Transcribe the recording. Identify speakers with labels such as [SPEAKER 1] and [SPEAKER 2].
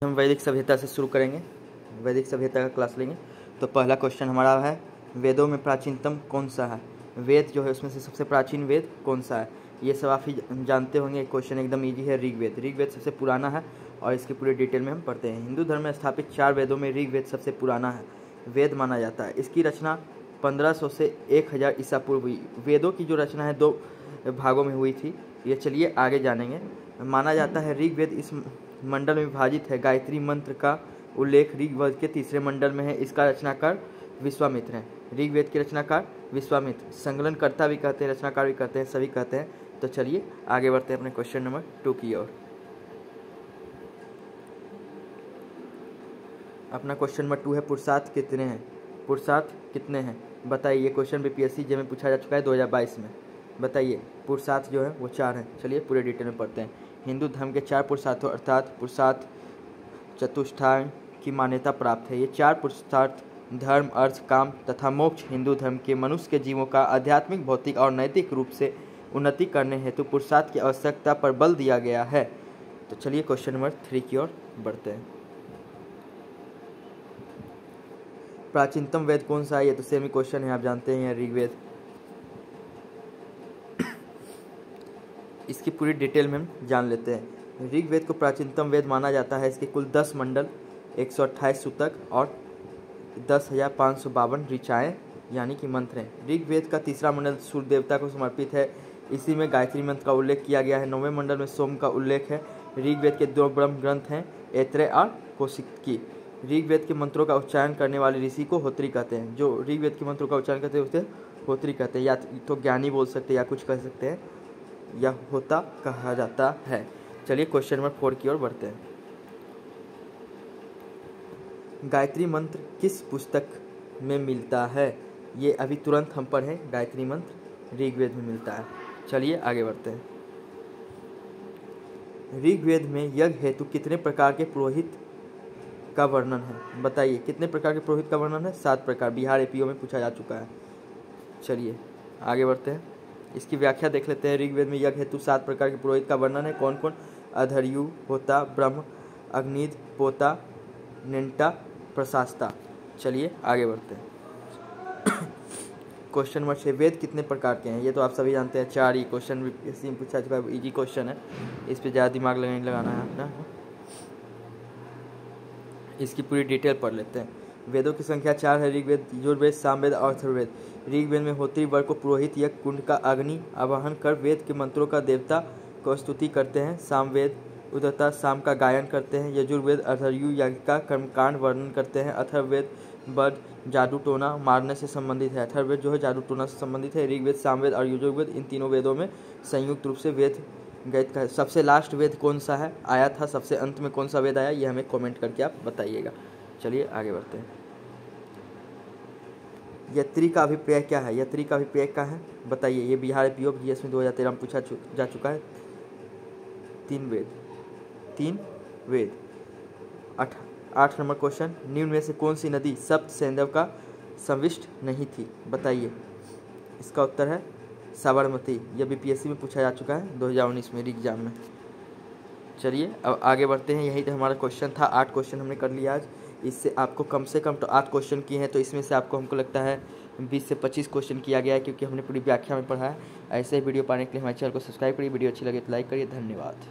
[SPEAKER 1] हम वैदिक सभ्यता से शुरू करेंगे, वैदिक सभ्यता का क्लास लेंगे। तो पहला क्वेश्चन हमारा है, वेदों में प्राचीनतम कौन सा है? वेद जो है उसमें से सबसे प्राचीन वेद कौन सा है? ये सब आप ही जानते होंगे। क्वेश्चन एकदम इजी है। ऋग्वेद। ऋग्वेद सबसे पुराना है और इसकी पूरी डिटेल में हम पढ़ते हैं। हिंदू धर्म में स्थापित 4 वेदों में ऋग्वेद सबसे पुराना है वेद माना जाता है। इसकी रचना 1500 से 1000 ईसा पूर्व हुई। वेदों की जो रचना है 2 भागों में हुई थी। ये चलिए आगे जानेंगे। माना जाता है ऋग्वेद इस मंडल में विभाजित है। गायत्री मंत्र का उल्लेख ऋग्वेद के 3रे मंडल में है। इसका रचनाकार विश्वामित्र हैं। ऋग्वेद के रचनाकार विश्वामित्र। संकलनकर्ता भी कहते हैं, रचनाकार भी कहते हैं, सभी कहते हैं। तो चलिए आगे बढ़ते हैं अपने क्वेश्चन नंबर 2 की ओर। अपना क्वेश्चन नंबर 2 है, पुरुषार्थ कितने हैं? पुरुषार्थ कितने हैं बताइए। ये क्वेश्चन बीपीएससी में पूछा जा चुका है 2022 में। बताइए पुरुषार्थ जो है वो 4 हैं। चलिए पूरे डिटेल में पढ़ते हैं। हिंदू धर्म के 4 पुरुषार्थों अर्थात पुरुषार्थ चतुष्टांग की मान्यता प्राप्त है। ये 4 पुरुषार्थ धर्म, अर्थ, काम तथा मोक्ष हिंदू धर्म के मनुष्य के जीवों का आध्यात्मिक, भौतिक और नैतिक रूप से उन्नति करने हेतु पुरुषार्थ की आवश्यकता पर बल दिया गया है। तो चलिए क्वेश्चन नंबर 3 की ओर बढ़ते हैं। प्राचीनतम वेद कौन सा है? ये तो सेमी क्वेश्चन है, आप जानते हैं ऋग्वेद। इसकी पूरी डिटेल में हम जान लेते हैं। ऋग्वेद को प्राचीनतम वेद माना जाता है। इसके कुल 10 मंडल, 128 सूतक और 10,552 ऋचाएँ यानी कि मंत्र हैं। ऋग्वेद का 3रा मंडल सूर्य देवता को समर्पित है। इसी में गायत्री मंत्र का उल्लेख किया गया है। 9वें मंडल में सोम का उल्लेख है। ऋग्वेद के 2 ब्रह्म ग्रंथ हैं, ऐत्रेय और कौशिकी। ऋग्वेद के मंत्रों का उच्चारण करने वाले ऋषि को होत्री कहते हैं। जो ऋग्वेद के मंत्रों का उच्चारण करते हैं उसे होत्री कहते हैं। या तो ज्ञानी बोल सकते हैं या कुछ कह सकते हैं, या होता कहा जाता है। चलिए क्वेश्चन नंबर 4 की ओर बढ़ते हैं। गायत्री मंत्र किस पुस्तक में मिलता है? ये अभी तुरंत हम पढ़ें। गायत्री मंत्र ऋग्वेद में मिलता है। चलिए आगे बढ़ते हैं। ऋग्वेद में यज्ञ हेतु कितने प्रकार के पुरोहित का वर्णन है? बताइए कितने प्रकार के पुरोहित का वर्णन है? 7 प्रकार। बिहार एपीओ में पूछा जा चुका है। चलिए आगे बढ़ते हैं। इसकी व्याख्या देख लेते हैं। ऋग्वेद में यज्ञ हेतु 7 प्रकार के पुरोहित का वर्णन है। कौन कौन? अधर्यु, होता, ब्रह्म, अग्निद, पोता, निंटा, प्रशास्ता। चलिए आगे बढ़ते हैं। क्वेश्चन नंबर 6, वेद कितने प्रकार के हैं? ये तो आप सभी जानते हैं, 4 ही। क्वेश्चन भी पूछा चुका है, इजी क्वेश्चन है, इस पर ज़्यादा दिमाग लगाना है अपना। इसकी पूरी डिटेल पढ़ लेते हैं। वेदों की संख्या 4 है। ऋग्वेद, यजुर्वेद, सामवेद और अथर्ववेद। ऋग्वेद में होत्री वर्ग को पुरोहित यज्ञ कुंड का अग्नि आवाहन कर वेद के मंत्रों का देवता को स्तुति करते हैं। सामवेद उदता शाम का गायन करते हैं। यजुर्वेद अधर्यु यज्ञ का कर्मकांड वर्णन करते हैं। अथर्ववेद बद जादू टोना मारने से संबंधित है। अथर्ववेद जो है जादू टोना से संबंधित है। ऋग्वेद, सामवेद और यजुर्वेद, इन तीनों वेदों में संयुक्त रूप से वेद गीत का है। सबसे लास्ट वेद कौन सा है आया था? सबसे अंत में कौन सा वेद आया? ये हमें कमेंट करके आप बताइएगा। चलिए आगे बढ़ते हैं। यत्री का अभिप्राय क्या है? यत्री का अभिप्राय क्या है बताइए। ये बिहार पीओ जीएस में 2013 में पूछा जा चुका है। 3 वेद। 8 नंबर क्वेश्चन, निम्न में से कौन सी नदी सप्त सैंधव का संविष्ट नहीं थी? बताइए। इसका उत्तर है साबरमती। यह बीपीएससी में पूछा जा चुका है 2019 में एग्जाम में। चलिए अब आगे बढ़ते हैं। यही तो हमारा क्वेश्चन था। 8 क्वेश्चन हमने कर लिया आज। इससे आपको कम से कम तो 8 क्वेश्चन किए हैं, तो इसमें से आपको हमको लगता है 20 से 25 क्वेश्चन किया गया है, क्योंकि हमने पूरी व्याख्या में पढ़ा है। ऐसे ही वीडियो पाने के लिए हमारे चैनल को सब्सक्राइब करिए। वीडियो अच्छी लगे तो लाइक करिए। धन्यवाद।